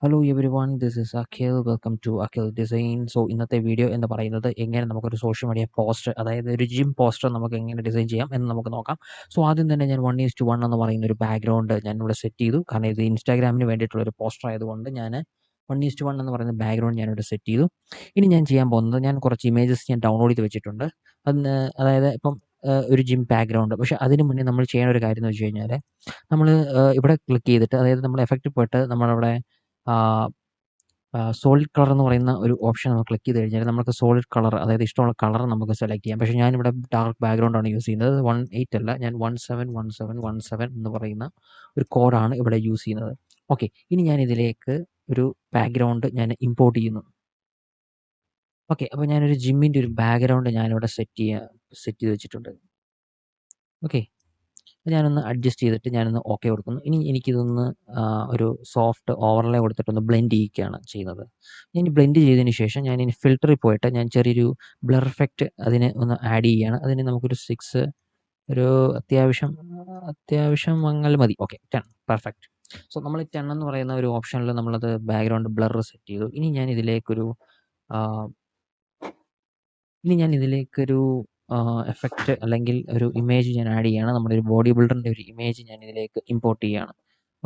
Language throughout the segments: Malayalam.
Hello everyone, this is Akhil. Welcome to Akhil design. So ഇന്നത്തെ വീഡിയോ എന്ന് പറയുന്നത് എങ്ങനെ നമുക്കൊരു സോഷ്യൽ മീഡിയ പോസ്റ്റർ, അതായത് ഒരു ജിം പോസ്റ്റർ നമുക്ക് എങ്ങനെ ഡിസൈൻ ചെയ്യാം എന്ന് നമുക്ക് നോക്കാം. സോ ആദ്യം തന്നെ ഞാൻ 1:1 എന്ന് പറയുന്ന ഒരു ബാക്ക്ഗ്രൗണ്ട് ഞാൻ ഇവിടെ സെറ്റ് ചെയ്തു. കാരണം ഇത് ഇൻസ്റ്റാഗ്രാമിന് വേണ്ടിയിട്ടുള്ള ഒരു പോസ്റ്റർ ആയതുകൊണ്ട് ഞാൻ 1:1 എന്ന് പറയുന്ന ബാക്ക്ഗ്രൗണ്ട് ഞാനിവിടെ സെറ്റ് ചെയ്തു. ഇനി ഞാൻ ചെയ്യാൻ പോകുന്നത്, ഞാൻ കുറച്ച് ഇമേജസ് ഞാൻ ഡൗൺലോഡ് ചെയ്ത് വെച്ചിട്ടുണ്ട്. അതിന് അതായത് ഇപ്പം ഒരു ജിം ബാക്ക്ഗ്രൗണ്ട്. പക്ഷേ അതിന് മുന്നേ നമ്മൾ ചെയ്യേണ്ട ഒരു കാര്യം എന്ന് വെച്ച് കഴിഞ്ഞാൽ, നമ്മൾ ഇവിടെ ക്ലിക്ക് ചെയ്തിട്ട്, അതായത് നമ്മൾ എഫക്റ്റിൽ പോയിട്ട് നമ്മളവിടെ സോളിഡ് കളർ എന്ന് പറയുന്ന ഒരു ഓപ്ഷൻ നമ്മൾ ക്ലിക്ക് ചെയ്ത് കഴിഞ്ഞാൽ നമുക്ക് സോളിഡ് കളർ, അതായത് ഇഷ്ടമുള്ള കളർ നമുക്ക് സെലക്ട് ചെയ്യാം. പക്ഷേ ഞാനിവിടെ ഡാർക്ക് ബാക്ക്ഗ്രൗണ്ടാണ് യൂസ് ചെയ്യുന്നത്. 18 അല്ല, ഞാൻ 171717 എന്ന് പറയുന്ന ഒരു കോഡാണ് ഇവിടെ യൂസ് ചെയ്യുന്നത്. ഓക്കെ, ഇനി ഞാൻ ഇതിലേക്ക് ഒരു ബാക്ക്ഗ്രൗണ്ട് ഞാൻ ഇമ്പോർട്ട് ചെയ്യുന്നു. ഓക്കെ, അപ്പോൾ ഞാനൊരു ജിമ്മിൻ്റെ ഒരു ബാക്ക്ഗ്രൗണ്ട് ഞാനിവിടെ സെറ്റ് ചെയ്ത് വെച്ചിട്ടുണ്ട്. ഓക്കെ, ഞാനൊന്ന് അഡ്ജസ്റ്റ് ചെയ്തിട്ട് ഞാനൊന്ന് ഓക്കെ കൊടുക്കുന്നു. ഇനി എനിക്കിതൊന്ന് ഒരു സോഫ്റ്റ് ഓവർലേ കൊടുത്തിട്ടൊന്ന് ബ്ലെൻഡ് ചെയ്യിക്കുകയാണ് ചെയ്യുന്നത്. ഇനി ബ്ലെൻഡ് ചെയ്തതിന് ശേഷം ഞാനിനി ഫിൽറ്ററിൽ പോയിട്ട് ഞാൻ ചെറിയൊരു ബ്ലർ ഇഫക്റ്റ് അതിന് ഒന്ന് ആഡ് ചെയ്യുകയാണ്. അതിന് നമുക്കൊരു 6, ഒരു അത്യാവശ്യം മങ്ങൽ മതി. Okay, 10 perfect. സോ നമ്മൾ 10 എന്ന് പറയുന്ന ഒരു ഓപ്ഷനിൽ നമ്മളത് ബാക്ക്ഗ്രൗണ്ട് ബ്ലർ സെറ്റ് ചെയ്തു. ഇനി ഞാൻ ഇതിലേക്കൊരു എഫക്റ്റ് അല്ലെങ്കിൽ ഒരു ഇമേജ് ഞാൻ ആഡ് ചെയ്യുകയാണ്. നമ്മുടെ ഒരു ബോഡി ബിൽഡറിൻ്റെ ഒരു ഇമേജ് ഞാൻ ഇതിലേക്ക് ഇമ്പോർട്ട് ചെയ്യുകയാണ്.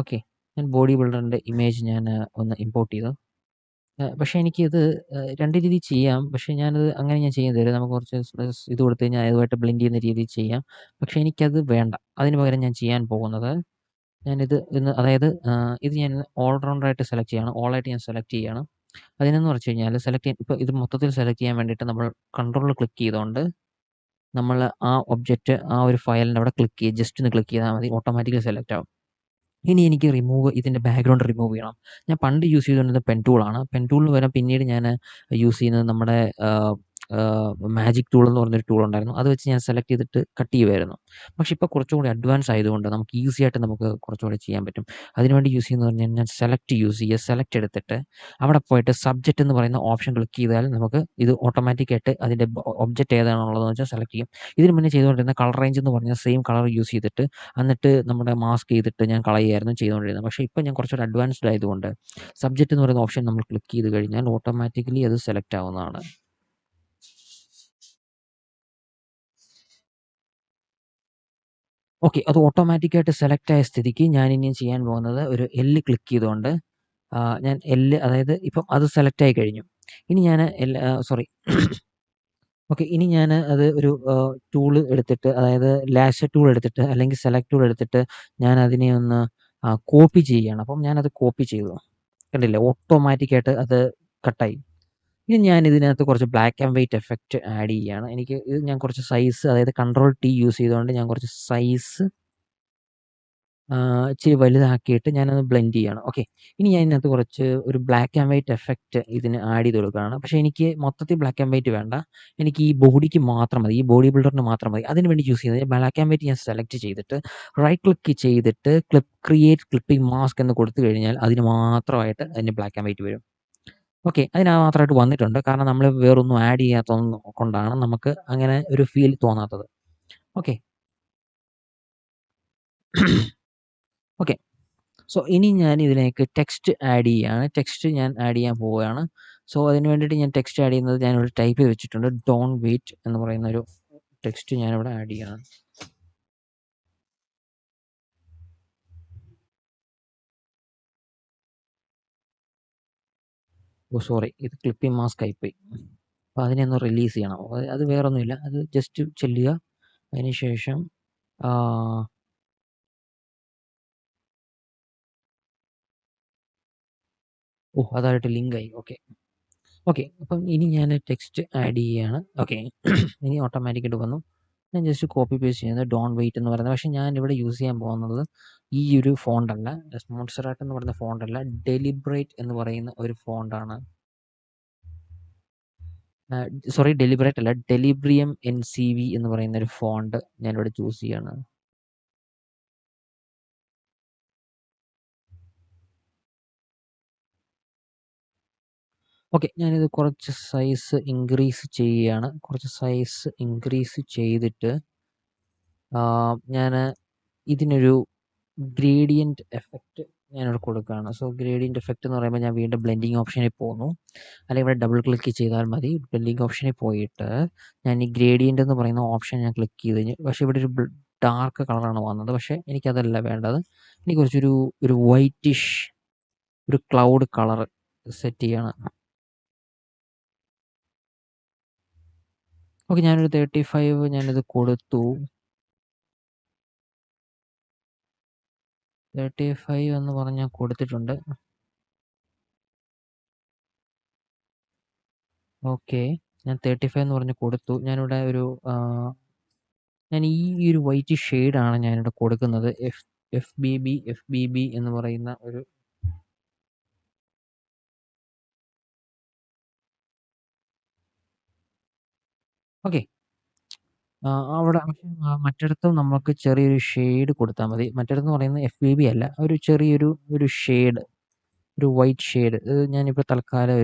ഓക്കെ, ഞാൻ ബോഡി ബിൽഡറിൻ്റെ ഇമേജ് ഞാൻ ഒന്ന് ഇമ്പോർട്ട് ചെയ്തു. പക്ഷേ എനിക്കിത് 2 രീതിയിൽ ചെയ്യാം. പക്ഷേ ഞാനത് അങ്ങനെ ഞാൻ ചെയ്യാൻ തരില്ല. നമുക്ക് കുറച്ച് ഇത് കൊടുത്ത് കഴിഞ്ഞാൽ അതുമായിട്ട് ബ്ലെൻഡ് ചെയ്യുന്ന രീതിയിൽ ചെയ്യാം. പക്ഷേ എനിക്കത് വേണ്ട. അതിന് പകരം ഞാൻ ചെയ്യാൻ പോകുന്നത്, ഞാനിത് അതായത് ഇത് ഞാൻ ഓൾ റൗണ്ടറായിട്ട് സെലക്ട് ചെയ്യാണ്. ഓളായിട്ട് ഞാൻ സെലക്ട് ചെയ്യുകയാണ്. അതിനെന്ന് വെച്ച് കഴിഞ്ഞാൽ ഇപ്പോൾ ഇത് മൊത്തത്തിൽ സെലക്ട് ചെയ്യാൻ വേണ്ടിയിട്ട് നമ്മൾ കൺട്രോൾ ക്ലിക്ക് ചെയ്തുകൊണ്ട് നമ്മൾ ആ ഒബ്ജക്റ്റ്, ആ ഒരു ഫയലിൻ്റെ അവിടെ ക്ലിക്ക് ചെയ്യുക. ജസ്റ്റ് ഒന്ന് ക്ലിക്ക് ചെയ്താൽ മതി, ഓട്ടോമാറ്റിക്കലി സെലക്ട് ആവും. ഇനി എനിക്ക് ഇതിൻ്റെ ബാക്ക്ഗ്രൗണ്ട് റിമൂവ് ചെയ്യണം. ഞാൻ പണ്ട് യൂസ് ചെയ്തുകൊണ്ടിരുന്നത് പെൻ ടൂളാണ്. പെൻ ടൂളിന് പകരം പിന്നീട് ഞാൻ യൂസ് ചെയ്യുന്നത് നമ്മുടെ മാജിക് ടൂൾ എന്ന് പറഞ്ഞൊരു ടൂൾ ഉണ്ടായിരുന്നു. അത് വെച്ച് ഞാൻ സെലക്ട് ചെയ്തിട്ട് കട്ട് ചെയ്യുമായിരുന്നു. പക്ഷേ ഇപ്പോൾ കുറച്ചുകൂടി അഡ്വാൻസ് ആയതുകൊണ്ട് നമുക്ക് ഈസി ആയിട്ട് നമുക്ക് കുറച്ചുകൂടി ചെയ്യാൻ പറ്റും. അതിനുവേണ്ടി യൂസ് ചെയ്യുന്നത് പറഞ്ഞാൽ ഞാൻ സെലക്ട് യൂസ് ചെയ്യുക. സെലക്ട് എടുത്തിട്ട് അവിടെ പോയിട്ട് സബ്ജക്റ്റ് എന്ന് പറയുന്ന ഓപ്ഷൻ ക്ലിക്ക് ചെയ്താൽ നമുക്ക് ഇത് ഓട്ടോമാറ്റിക്കായിട്ട് അതിൻ്റെ ഒബ്ജക്റ്റ് ഏതാണുള്ളതെന്ന് വെച്ചാൽ സെലക്ട് ചെയ്യും. ഇതിന് മുന്നേ ചെയ്തുകൊണ്ടിരുന്ന കളർ റേഞ്ച് എന്ന് പറഞ്ഞാൽ സെയിം കളർ യൂസ് ചെയ്തിട്ട് എന്നിട്ട് നമ്മുടെ മാസ്ക് ചെയ്തിട്ട് ഞാൻ കളയുകയായിരുന്നു ചെയ്തുകൊണ്ടിരുന്നത്. പക്ഷേ ഇപ്പോൾ ഞാൻ കുറച്ചുകൂടി അഡ്വാൻസ്ഡ് ആയതുകൊണ്ട് സബ്ജക്റ്റ് എന്ന് പറയുന്ന ഓപ്ഷൻ നമ്മൾ ക്ലിക്ക് ചെയ്ത് കഴിഞ്ഞാൽ ഓട്ടോമാറ്റിക്കലി അത് സെലക്ട് ആവുന്നതാണ്. ഓക്കെ, അത് ഓട്ടോമാറ്റിക്കായിട്ട് സെലക്ട് ആയ സ്ഥിതിക്ക് ഞാനിനി ചെയ്യാൻ പോകുന്നത് ഒരു ക്ലിക്ക് ചെയ്തുകൊണ്ട് ഞാൻ അതായത് ഇപ്പം അത് സെലക്ട് ആയി കഴിഞ്ഞു. ഇനി ഞാൻ സോറി ഓക്കെ, ഇനി ഞാൻ അത് ഒരു ടൂൾ എടുത്തിട്ട്, അതായത് ലാഷർ ടൂൾ എടുത്തിട്ട് അല്ലെങ്കിൽ സെലക്ട് ടൂൾ എടുത്തിട്ട് ഞാൻ അതിനെ ഒന്ന് കോപ്പി ചെയ്യുകയാണ്. അപ്പം ഞാനത് കോപ്പി ചെയ്തു. കണ്ടില്ലേ, ഓട്ടോമാറ്റിക്കായിട്ട് അത് കട്ടായി. ഇനി ഞാൻ ഇതിനകത്ത് കുറച്ച് black and white effect add ചെയ്യുകയാണ്. ഞാൻ കുറച്ച് സൈസ്, അതായത് കൺട്രോൾ ടി യൂസ് ചെയ്തുകൊണ്ട് ഞാൻ കുറച്ച് സൈസ് ഇച്ചിരി വലുതാക്കിയിട്ട് ഞാനത് ബ്ലെൻഡ് ചെയ്യുകയാണ്. ഓക്കെ, ഇനി ഞാൻ ഇതിനകത്ത് കുറച്ച് ഒരു ബ്ലാക്ക് ആൻഡ് വൈറ്റ് എഫക്റ്റ് ഇതിന് ആഡ് ചെയ്ത് കൊടുക്കുകയാണ്. പക്ഷേ എനിക്ക് മൊത്തത്തിൽ ബ്ലാക്ക് ആൻഡ് വൈറ്റ് വേണ്ട. എനിക്ക് ഈ ബോഡിക്ക് മാത്രം മതി, ഈ ബോഡി ബിൽഡറിന് മാത്രം മതി. അതിന് വേണ്ടി യൂസ് ചെയ്യുന്നത് ബ്ലാക്ക് ആൻഡ് വൈറ്റ് ഞാൻ സെലക്ട് ചെയ്തിട്ട് റൈറ്റ് ക്ലിക്ക് ചെയ്തിട്ട് ക്രിയേറ്റ് ക്ലിപ്പിംഗ് മാസ്ക് എന്ന് കൊടുത്തു കഴിഞ്ഞാൽ അതിന് മാത്രമായിട്ട് അതിന് ബ്ലാക്ക് ആൻഡ് വൈറ്റ് വരും. ഓക്കെ, അതിന് മാത്രമായിട്ട് വന്നിട്ടുണ്ട്. കാരണം നമ്മൾ വേറൊന്നും ആഡ് ചെയ്യാത്തത് കൊണ്ടാണ് നമുക്ക് അങ്ങനെ ഒരു ഫീൽ തോന്നാത്തത്. ഓക്കെ. ഓക്കെ, സോ ഇനി ഞാൻ ഇതിലേക്ക് ടെക്സ്റ്റ് ആഡ് ചെയ്യുകയാണ്. ടെക്സ്റ്റ് ഞാൻ ആഡ് ചെയ്യാൻ പോവുകയാണ്. സോ അതിന് വേണ്ടിയിട്ട് ഞാൻ ടെക്സ്റ്റ് ആഡ് ചെയ്യുന്നത് ഞാനിവിടെ ടൈപ്പ് ചെയ്ത് വെച്ചിട്ടുണ്ട്. ഡോണ്ട് വെയിറ്റ് എന്ന് പറയുന്ന ഒരു ടെക്സ്റ്റ് ഞാനിവിടെ ആഡ് ചെയ്യുകയാണ്. സോറി, ഇത് ക്ലിപ്പിംഗ് മാസ്ക് ആയിപ്പോയി. അപ്പോൾ അതിനെ ഒന്ന് റിലീസ് ചെയ്യണം. അത് വേറൊന്നുമില്ല, അത് ജസ്റ്റ് ചെല്ലുക. അതിനുശേഷം അതായിട്ട് ലിങ്കായി. ഓക്കെ. ഓക്കെ, അപ്പം ഇനി ഞാൻ ടെക്സ്റ്റ് ആഡ് ചെയ്യുകയാണ്. ഓക്കെ, ഇനി ഓട്ടോമാറ്റിക്കായിട്ട് വന്നു. ഞാൻ ജസ്റ്റ് കോപ്പി പേസ്റ്റ് ചെയ്യുന്നത് ഡോണ്ട് വെയിറ്റ് എന്ന് പറയുന്നത്. പക്ഷേ ഞാൻ ഇവിടെ യൂസ് ചെയ്യാൻ പോകുന്നത് ഈ ഒരു ഫോണ്ടല്ല, മോൺസറാട്ട് എന്ന് പറയുന്ന ഫോണ്ടല്ല, ഡെലിബ്രേറ്റ് എന്ന് പറയുന്ന ഒരു ഫോണ്ടാണ്. സോറി, ഡെലിബ്രേറ്റ് അല്ല, ഡെലിബ്രിയം NCV എന്ന് പറയുന്ന ഒരു ഫോണ്ട് ഞാനിവിടെ ചൂസ് ചെയ്യാണ്. ഓക്കെ, ഞാനിത് കുറച്ച് സൈസ് ഇൻക്രീസ് ചെയ്യുകയാണ്. കുറച്ച് സൈസ് ഇൻക്രീസ് ചെയ്തിട്ട് ഞാൻ ഇതിനൊരു ഗ്രേഡിയൻറ്റ് എഫക്റ്റ് ഞാനിവിടെ കൊടുക്കുകയാണ്. സോ ഗ്രേഡിയന്റ് എഫക്റ്റ് എന്ന് പറയുമ്പോൾ ഞാൻ വീണ്ടും ബ്ലെൻഡിങ് ഓപ്ഷനിൽ പോകുന്നു. അല്ലെങ്കിൽ ഇവിടെ ഡബിൾ ക്ലിക്ക് ചെയ്താൽ മതി. ബ്ലെൻഡിങ് ഓപ്ഷനിൽ പോയിട്ട് ഞാൻ ഈ ഗ്രേഡിയന്റ് എന്ന് പറയുന്ന ഓപ്ഷൻ ഞാൻ ക്ലിക്ക് ചെയ്ത് കഴിഞ്ഞു. പക്ഷേ ഇവിടെ ഒരു ഡാർക്ക് കളറാണ് വന്നത്. പക്ഷേ എനിക്കതല്ല വേണ്ടത്. എനിക്ക് ഒരു വൈറ്റിഷ് ഒരു ക്ലൗഡ് കളർ സെറ്റ് ചെയ്യണം. ഓക്കെ, ഞാനൊരു 35 ഞാനിത് കൊടുത്തു. 35 എന്ന് പറഞ്ഞ് കൊടുത്തിട്ടുണ്ട്. ഓക്കെ, ഞാൻ 35 എന്ന് പറഞ്ഞ് കൊടുത്തു. ഞാനിവിടെ ഞാൻ ഈ ഒരു വൈറ്റ് ഷെയ്ഡാണ് ഞാനിവിടെ കൊടുക്കുന്നത്. FBB എന്ന് പറയുന്ന ഒരു ഓക്കെ. അവിടെ മറ്റിടത്തും നമുക്ക് ചെറിയൊരു ഷെയ്ഡ് കൊടുത്താൽ മതി. മറ്റിടത്തെന്ന് പറയുന്നത് FBB അല്ല, ഒരു ചെറിയൊരു ഷെയ്ഡ്, ഒരു വൈറ്റ് ഷെയ്ഡ്. ഞാനിപ്പോൾ തൽക്കാലം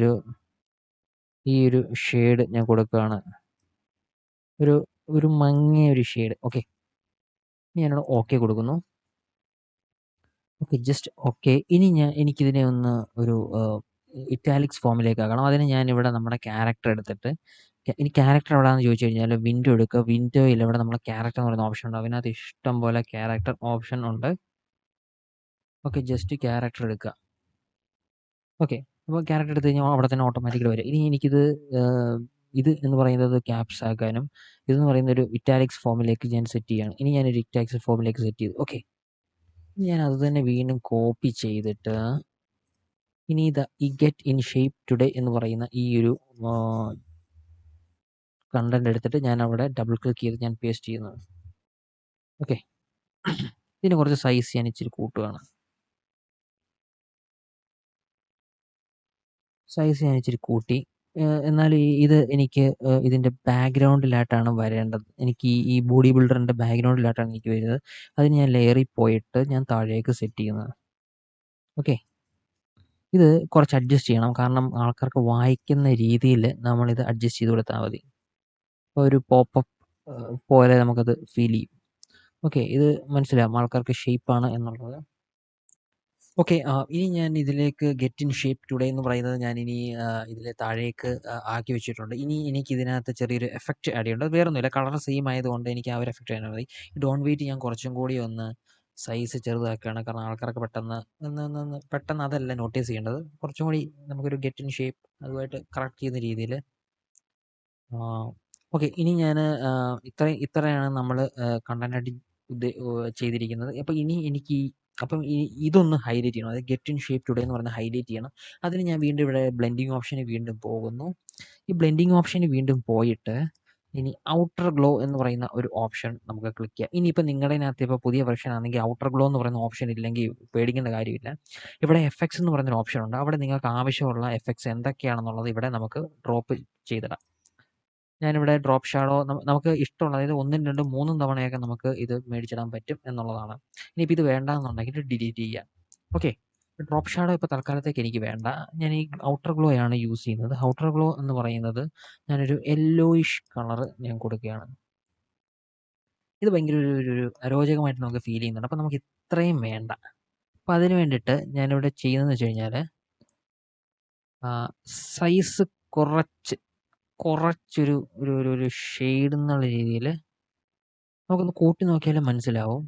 ഈ ഒരു ഷെയ്ഡ് ഞാൻ കൊടുക്കുകയാണ്. ഒരു മങ്ങിയ ഒരു ഷെയ്ഡ്. ഓക്കെ, ഞാനിവിടെ ഓക്കെ കൊടുക്കുന്നു. Okay, just okay. ഇനി എനിക്കിതിനെ ഒന്ന് ഒരു ഇറ്റാലിക്സ് ഫോമിലേക്ക് ആക്കണം. അതിന് ഞാനിവിടെ നമ്മുടെ ക്യാരക്ടർ എടുത്തിട്ട് ഇനി ക്യാരക്ടർ എവിടെയാണെന്ന് ചോദിച്ചു കഴിഞ്ഞാൽ വിൻഡോ എടുക്കുക. വിൻഡോയിൽ ഇവിടെ നമ്മളെ ക്യാരക്ടർ എന്ന് പറയുന്ന ഓപ്ഷൻ ഉണ്ട്. അതിനകത്ത് ഇഷ്ടം പോലെ ക്യാരക്ടർ ഓപ്ഷൻ ഉണ്ട്. ഓക്കെ, ജസ്റ്റ് ക്യാരക്ടർ എടുക്കുക. ഓക്കെ, അപ്പോൾ ക്യാരക്ടർ എടുത്ത് കഴിഞ്ഞാൽ അവിടെ തന്നെ ഓട്ടോമാറ്റിക്കലി വരും. ഇനി എനിക്കിത് ഇത് എന്ന് പറയുന്നത് ക്യാപ്സ് ആക്കാനും ഇതെന്ന് പറയുന്ന ഒരു ഇറ്റാലിക്സ് ഫോമിലേക്ക് ഞാൻ സെറ്റ് ചെയ്യുകയാണ്. ഇനി ഞാനൊരു ഇറ്റാലിക്സ് ഫോമിലേക്ക് സെറ്റ് ചെയ്തു. ഓക്കെ, ഞാൻ അത് തന്നെ വീണ്ടും കോപ്പി ചെയ്തിട്ട് ഇനി ഈ ഗെറ്റ് ഇൻ ഷേപ്പ് ടുഡേ എന്ന് പറയുന്ന ഈ ഒരു കണ്ടന്റ് എടുത്തിട്ട് ഞാൻ അവിടെ ഡബിൾ ക്ലിക്ക് ചെയ്ത് ഞാൻ പേസ്റ്റ് ചെയ്യുന്നു. ഓക്കെ, ഇതിന് കുറച്ച് സൈസ് ഞാൻ ഇച്ചിരി കൂട്ടുകയാണ്. സൈസ് ഞാൻ ഇച്ചിരി കൂട്ടി. എന്നാൽ ഇത് എനിക്ക് ഇതിൻ്റെ ബാക്ക്ഗ്രൗണ്ടിലായിട്ടാണ് വരേണ്ടത്. എനിക്ക് ഈ ബോഡി ബിൽഡറിൻ്റെ ബാക്ക്ഗ്രൗണ്ടിലായിട്ടാണ് എനിക്ക് വരുന്നത്. അതിന് ഞാൻ ലെയറിൽ പോയിട്ട് ഞാൻ താഴേക്ക് സെറ്റ് ചെയ്യുന്നത്. ഓക്കെ, ഇത് കുറച്ച് അഡ്ജസ്റ്റ് ചെയ്യണം. കാരണം ആൾക്കാർക്ക് വായിക്കുന്ന രീതിയിൽ നമ്മളിത് അഡ്ജസ്റ്റ് ചെയ്ത് കൊടുത്താൽ മതി. ഒരു പോപ്പപ്പ് പോലെ നമുക്കത് ഫീൽ ചെയ്യും. ഓക്കെ, ഇത് മനസ്സിലാവും ആൾക്കാർക്ക് ഷേപ്പാണ് എന്നുള്ളത്. ഓക്കെ, ഇനി ഞാൻ ഇതിലേക്ക് ഗെറ്റ് ഇൻ ഷേപ്പ് ടുഡേ എന്ന് പറയുന്നത് ഞാനിനി ഇതിൽ താഴേക്ക് ആക്കി വെച്ചിട്ടുണ്ട്. ഇനി എനിക്ക് ഇതിനകത്ത് ചെറിയൊരു എഫക്റ്റ് ആഡ് ചെയ്യേണ്ടത് വേറൊന്നുമില്ല. കളർ സെയിം ആയതുകൊണ്ട് എനിക്ക് ആ ഒരു എഫക്റ്റ് തന്നെ മതി. ഡോൺ വെയിറ്റ് ഞാൻ കുറച്ചും കൂടി ഒന്ന് സൈസ് ചെറുതാക്കുകയാണ്. കാരണം ആൾക്കാർക്ക് പെട്ടെന്ന് അതല്ല നോട്ടീസ് ചെയ്യേണ്ടത്. കുറച്ചും കൂടി നമുക്കൊരു ഗെറ്റ് ഇൻ ഷേപ്പ് അതുമായിട്ട് കറക്റ്റ് ചെയ്യുന്ന രീതിയിൽ. ഓക്കെ, ഇനി ഞാൻ ഇത്രയാണ് നമ്മൾ കണ്ടന്റായിട്ട് ചെയ്തിരിക്കുന്നത്. അപ്പോൾ ഇനി എനിക്ക് അപ്പം ഇതൊന്ന് ഹൈലൈറ്റ് ചെയ്യണം. അതായത് ഗെറ്റ് ഇൻ ഷേപ്പ് ടുഡേ എന്ന് പറഞ്ഞ് ഹൈലൈറ്റ് ചെയ്യണം. അതിന് ഞാൻ വീണ്ടും ഇവിടെ ബ്ലെൻഡിങ് ഓപ്ഷനിൽ വീണ്ടും പോകുന്നു. ഈ ബ്ലെൻഡിങ് ഓപ്ഷനിൽ വീണ്ടും പോയിട്ട് ഇനി ഔട്ടർ ഗ്ലോ എന്ന് പറയുന്ന ഒരു ഓപ്ഷൻ നമുക്ക് ക്ലിക്ക് ചെയ്യാം. ഇനിയിപ്പോൾ നിങ്ങളുടെതിനകത്ത് ഇപ്പോൾ പുതിയ വെർഷൻ ആണെങ്കിൽ ഔട്ടർ ഗ്ലോ എന്ന് പറയുന്ന ഓപ്ഷൻ ഇല്ലെങ്കിൽ പേടിക്കേണ്ട കാര്യമില്ല. ഇവിടെ എഫക്ട്സ് എന്ന് പറയുന്നൊരു ഓപ്ഷൻ ഉണ്ട്. അവിടെ നിങ്ങൾക്ക് ആവശ്യമുള്ള എഫക്ട്സ് എന്തൊക്കെയാണെന്നുള്ളത് ഇവിടെ നമുക്ക് ഡ്രോപ്പ് ചെയ്തിടാം. ഞാനിവിടെ ഡ്രോപ്പ് ഷാഡോ നമുക്ക് ഇഷ്ടമുള്ള, അതായത് 1, 2, 3 തവണയൊക്കെ നമുക്ക് ഇത് മേടിച്ചിടാൻ പറ്റും എന്നുള്ളതാണ്. ഇനിയിപ്പോൾ ഇത് വേണ്ടാന്നുണ്ടെങ്കിൽ ഡിലീറ്റ് ചെയ്യാം. ഓക്കെ, ഡ്രോപ്പ് ഷാഡോ ഇപ്പോൾ തൽക്കാലത്തേക്ക് എനിക്ക് വേണ്ട. ഞാൻ ഈ ഔട്ടർ ഗ്ലോ ആണ് യൂസ് ചെയ്യുന്നത്. ഔട്ടർ ഗ്ലോ എന്ന് പറയുന്നത് ഞാനൊരു യെല്ലോയിഷ് കളർ ഞാൻ കൊടുക്കുകയാണ്. ഇത് ഭയങ്കര ഒരു അരോചകമായിട്ട് നമുക്ക് ഫീൽ ചെയ്യുന്നുണ്ട്. അപ്പോൾ നമുക്ക് ഇത്രയും വേണ്ട. അപ്പോൾ അതിന് വേണ്ടിയിട്ട് ഞാനിവിടെ ചെയ്യുന്നതെന്ന് വെച്ച് കഴിഞ്ഞാൽ സൈസ് കുറച്ചൊരു ഷെയ്ഡ് എന്നുള്ള രീതിയിൽ നമുക്കൊന്ന് കൂട്ടി നോക്കിയാലും മനസ്സിലാവും.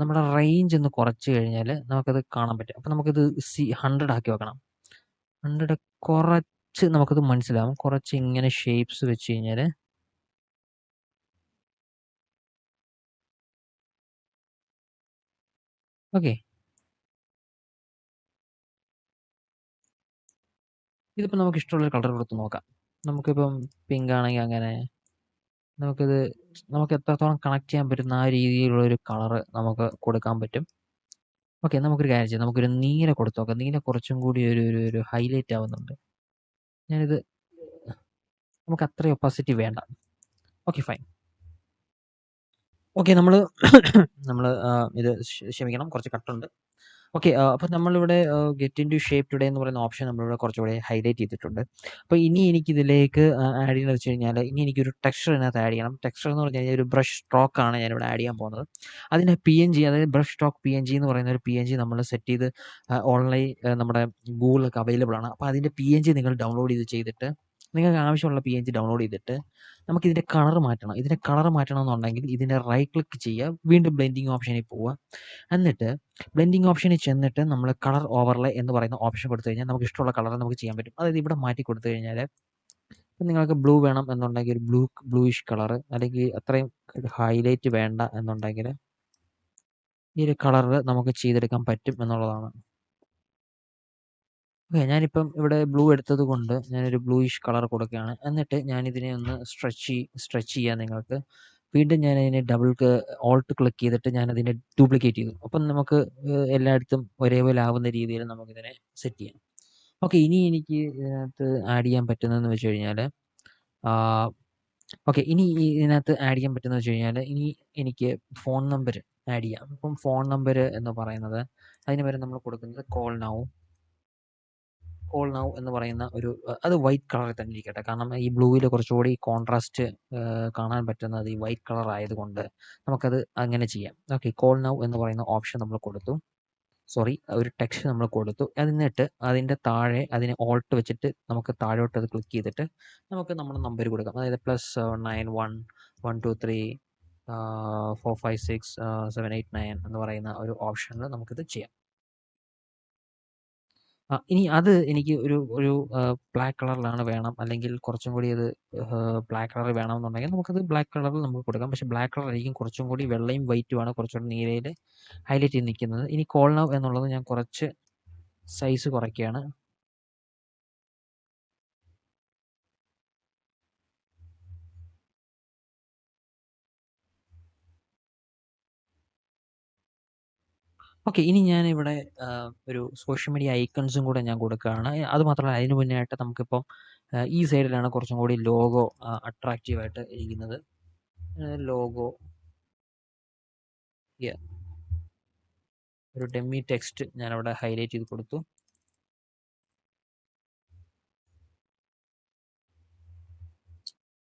നമ്മുടെ റേഞ്ച് ഒന്ന് കുറച്ച് കഴിഞ്ഞാൽ നമുക്കത് കാണാൻ പറ്റും. അപ്പോൾ നമുക്കിത് 100 ആക്കി വെക്കണം. 100 കുറച്ച് നമുക്കത് മനസ്സിലാവും. കുറച്ച് ഇങ്ങനെ ഷേപ്സ് വെച്ച് കഴിഞ്ഞാൽ ഓക്കെ, ഇതിപ്പോൾ നമുക്ക് ഇഷ്ടമുള്ളൊരു കളർ കൊടുത്ത് നോക്കാം. നമുക്കിപ്പം പിങ്ക് ആണെങ്കിൽ അങ്ങനെ നമുക്ക് എത്രത്തോളം കണക്ട് ചെയ്യാൻ പറ്റുന്ന ആ രീതിയിലുള്ളൊരു കളർ നമുക്ക് കൊടുക്കാൻ പറ്റും. ഓക്കെ, നമുക്കൊരു കാര്യം ചെയ്യാം. നമുക്കൊരു നീല കൊടുത്ത് നോക്കാം. നീല കുറച്ചും കൂടി ഒരു ഹൈലൈറ്റ് ആവുന്നുണ്ട്. ഞാനിത് നമുക്ക് അത്രയും ഒപ്പാസിറ്റി വേണ്ട. Okay, fine. ഓക്കെ, നമ്മൾ ഇത് ക്ഷമിക്കണം, കുറച്ച് കട്ടുണ്ട്. ഓക്കെ. അപ്പോൾ നമ്മളിവിടെ ഗെറ്റ് ഇൻടു ഷേപ്പ് ടുഡേ എന്ന് പറയുന്ന ഓപ്ഷൻ നമ്മളിവിടെ കുറച്ചുകൂടി ഹൈലൈറ്റ് ചെയ്തിട്ടുണ്ട്. അപ്പോൾ ഇനി എനിക്കിതിലേക്ക് ആഡ് ചെയ്യണമെന്ന് വെച്ച് കഴിഞ്ഞാൽ, ഇനി എനിക്കൊരു ടെക്സ്ചർ ഇതിനകത്ത് ആഡ് ചെയ്യണം. ടെക്സ്ചർ എന്ന് പറഞ്ഞു കഴിഞ്ഞാൽ ഒരു ബ്രഷ് സ്ട്രോക്കാണ് ഞാനിവിടെ ആഡ് ചെയ്യാൻ പോകുന്നത്. അതിന് PNG, അതായത് ബ്രഷ് സ്ട്രോക്ക് PNG എന്ന് പറയുന്ന ഒരു PNG നമ്മൾ സെറ്റ് ചെയ്ത് ഓൺലൈൻ നമ്മുടെ ഗൂഗിളിലൊക്കെ അവൈലബിൾ ആണ്. അപ്പോൾ അതിൻ്റെ PNG നിങ്ങൾ ഡൗൺലോഡ് ചെയ്തിട്ട് നിങ്ങൾക്ക് ആവശ്യമുള്ള PNG ഡൗൺലോഡ് ചെയ്തിട്ട് നമുക്കിതിൻ്റെ കളർ മാറ്റണം. ഇതിൻ്റെ കളർ മാറ്റണമെന്നുണ്ടെങ്കിൽ ഇതിനെ റൈറ്റ് ക്ലിക്ക് ചെയ്യുക, വീണ്ടും ബ്ലെൻഡിങ് ഓപ്ഷനിൽ പോവുക. എന്നിട്ട് ബ്ലെൻഡിങ് ഓപ്ഷനിൽ ചെന്നിട്ട് നമ്മൾ കളർ ഓവർലേ എന്ന് പറയുന്ന ഓപ്ഷൻ കൊടുത്തു കഴിഞ്ഞാൽ നമുക്ക് ഇഷ്ടമുള്ള കളർ നമുക്ക് ചെയ്യാൻ പറ്റും. അതായത് ഇവിടെ മാറ്റി കൊടുത്തു കഴിഞ്ഞാൽ, ഇപ്പം നിങ്ങൾക്ക് ബ്ലൂ വേണം എന്നുണ്ടെങ്കിൽ ഒരു ബ്ലൂയിഷ് കളർ, അല്ലെങ്കിൽ അത്രയും ഹൈലൈറ്റ് വേണ്ട എന്നുണ്ടെങ്കിൽ ഈ ഒരു കളറിൽ നമുക്ക് ചെയ്തെടുക്കാൻ പറ്റും എന്നുള്ളതാണ്. ഓക്കെ, ഞാനിപ്പം ഇവിടെ ബ്ലൂ എടുത്തത് കൊണ്ട് ഞാനൊരു ബ്ലൂയിഷ് കളർ കൊടുക്കുകയാണ്. എന്നിട്ട് ഞാനിതിനെ ഒന്ന് സ്ട്രെച്ച് ചെയ്യാം നിങ്ങൾക്ക്. വീണ്ടും ഞാനതിനെ ഓൾട്ട് ക്ലിക്ക് ചെയ്തിട്ട് ഞാനതിനെ ഡ്യൂപ്ലിക്കേറ്റ് ചെയ്തു. അപ്പം നമുക്ക് എല്ലായിടത്തും ഒരേപോലെ ആവുന്ന രീതിയിൽ നമുക്കിതിനെ സെറ്റ് ചെയ്യാം. ഓക്കെ, ഇനി എനിക്ക് ഇതിനകത്ത് ആഡ് ചെയ്യാൻ പറ്റുന്നതെന്ന് വെച്ച് കഴിഞ്ഞാൽ, ഓക്കെ, ഇനി ഇതിനകത്ത് ആഡ് ചെയ്യാൻ പറ്റുന്നത് വെച്ച് കഴിഞ്ഞാൽ, ഇനി എനിക്ക് ഫോൺ നമ്പർ ആഡ് ചെയ്യാം. അപ്പം ഫോൺ നമ്പർ എന്ന് പറയുന്നത്, അതിന് പകരം നമ്മൾ കൊടുക്കുന്നത് കോൾ നൗ എന്ന് പറയുന്ന ഒരു അത് വൈറ്റ് കളറിൽ തന്നെ ഇരിക്കട്ടെ. കാരണം ഈ ബ്ലൂവിൽ കുറച്ചുകൂടി കോൺട്രാസ്റ്റ് കാണാൻ പറ്റുന്നത് ഈ വൈറ്റ് കളർ ആയതുകൊണ്ട് നമുക്കത് അങ്ങനെ ചെയ്യാം. ഓക്കെ, കോൾ നൗ എന്ന് പറയുന്ന ഓപ്ഷൻ നമ്മൾ കൊടുത്തു. ഒരു ടെക്സ്റ്റ് നമ്മൾ കൊടുത്തു. എന്നിട്ട് അതിൻ്റെ താഴെ അതിനെ ഓൾട്ട് വെച്ചിട്ട് നമുക്ക് താഴോട്ട് അത് ക്ലിക്ക് ചെയ്തിട്ട് നമുക്ക് നമ്മുടെ നമ്പർ കൊടുക്കാം. അതായത് +91 123 456 789 എന്ന് പറയുന്ന ഒരു ഓപ്ഷനിൽ നമുക്കിത് ചെയ്യാം. ഇനി അത് എനിക്ക് ഒരു ബ്ലാക്ക് കളറിലാണ് വേണം, അല്ലെങ്കിൽ കുറച്ചും കൂടി അത് ബ്ലാക്ക് കളർ വേണമെന്നുണ്ടെങ്കിൽ നമുക്കത് ബ്ലാക്ക് കളറിൽ നമുക്ക് കൊടുക്കാം. പക്ഷേ ബ്ലാക്ക് കളർ ആയിരിക്കും കുറച്ചും കൂടി വെള്ളയും വൈറ്റുമാണ് കുറച്ചുകൂടി നീലയിൽ ഹൈലൈറ്റ് ചെയ്ത് നിൽക്കുന്നത്. ഇനി കോൾ നൗ എന്നുള്ളത് ഞാൻ കുറച്ച് സൈസ് കുറയ്ക്കുകയാണ്. ഓക്കെ, ഇനി ഞാനിവിടെ ഒരു സോഷ്യൽ മീഡിയ ഐക്കൺസും കൂടെ ഞാൻ കൊടുക്കുകയാണ്. അതുമാത്രമല്ല, അതിന് മുന്നേ ആയിട്ട് നമുക്കിപ്പം ഈ സൈഡിലാണ് കുറച്ചും കൂടി ലോഗോ അട്രാക്റ്റീവായിട്ട് ഇരിക്കുന്നത്. ലോഗോ ഒരു ഡെമ്മി ടെക്സ്റ്റ് ഞാനവിടെ ഹൈലൈറ്റ് ചെയ്ത് കൊടുത്തു.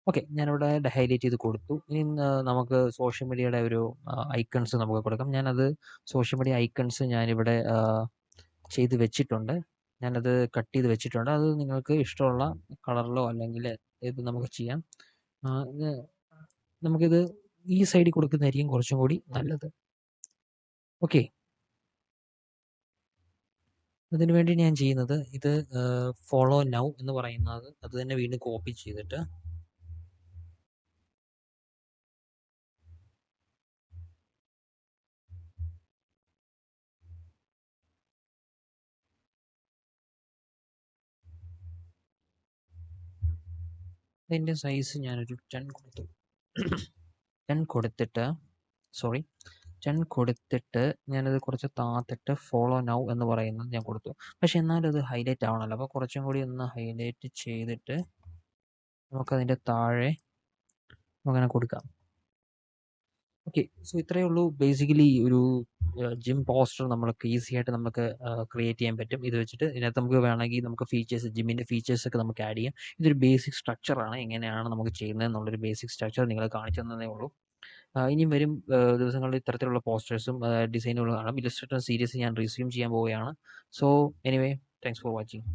ഓക്കെ, ഞാനിവിടെ ഹൈലൈറ്റ് ചെയ്ത് കൊടുത്തു. ഇനി നമുക്ക് സോഷ്യൽ മീഡിയയുടെ ഒരു ഐക്കൺസ് നമുക്ക് കൊടുക്കാം. ഞാനത് സോഷ്യൽ മീഡിയ ഐക്കൺസ് ഞാനിവിടെ ചെയ്ത് വെച്ചിട്ടുണ്ട്. ഞാനത് കട്ട് ചെയ്ത് വെച്ചിട്ടുണ്ട്. അത് നിങ്ങൾക്ക് ഇഷ്ടമുള്ള കളറിലോ അല്ലെങ്കിൽ ഇത് നമുക്ക് ചെയ്യാം. ഇത് നമുക്കിത് ഈ സൈഡിൽ കൊടുക്കുന്നതായിരിക്കും കുറച്ചും കൂടി നല്ലത്. ഓക്കെ, അതിനു വേണ്ടി ഞാൻ ചെയ്യുന്നത് ഇത് ഫോളോ നൗ എന്ന് പറയുന്നത് അത് തന്നെ വീണ്ടും കോപ്പി ചെയ്തിട്ട് അതിൻ്റെ സൈസ് ഞാനൊരു 10 കൊടുത്തു. 10 കൊടുത്തിട്ട് 10 കൊടുത്തിട്ട് ഞാനത് കുറച്ച് താത്തിട്ട് ഫോളോ നൗ എന്ന് പറയുന്നത് ഞാൻ കൊടുത്തു. പക്ഷേ എന്നാലും അത് ഹൈലൈറ്റ് ആവണമല്ലോ. അപ്പോൾ കുറച്ചും കൂടി ഒന്ന് ഹൈലൈറ്റ് ചെയ്തിട്ട് നമുക്കതിൻ്റെ താഴെ അങ്ങനെ കൊടുക്കാം. ഓക്കെ, സോ ഇത്രയേ ഉള്ളൂ. ബേസിക്കലി ഒരു ജിം പോസ്റ്റർ നമ്മൾക്ക് ഈസി ആയിട്ട് നമുക്ക് ക്രിയേറ്റ് ചെയ്യാൻ പറ്റും. ഇത് വെച്ചിട്ട് ഇതിനകത്ത് നമുക്ക് വേണമെങ്കിൽ നമുക്ക് ജിമ്മിൻ്റെ ഫീച്ചേഴ്സൊക്കെ നമുക്ക് ആഡ് ചെയ്യാം. ഇതൊരു ബേസിക് സ്ട്രക്ചറാണ്. എങ്ങനെയാണ് നമുക്ക് ചെയ്യുന്നത് എന്നുള്ളൊരു ബേസിക് സ്ട്രക്ചർ നിങ്ങളെ കാണിച്ചു തന്നതേ ഉള്ളൂ. ഇനിയും വരും ദിവസങ്ങളിൽ ഇത്തരത്തിലുള്ള പോസ്റ്റേഴ്സും ഡിസൈനുകളും കാണാം. ഇല്ലസ്ട്രേറ്റർ സീരീസ് ഞാൻ റിസ്യൂം ചെയ്യാൻ പോവുകയാണ്. So anyway, thanks for watching.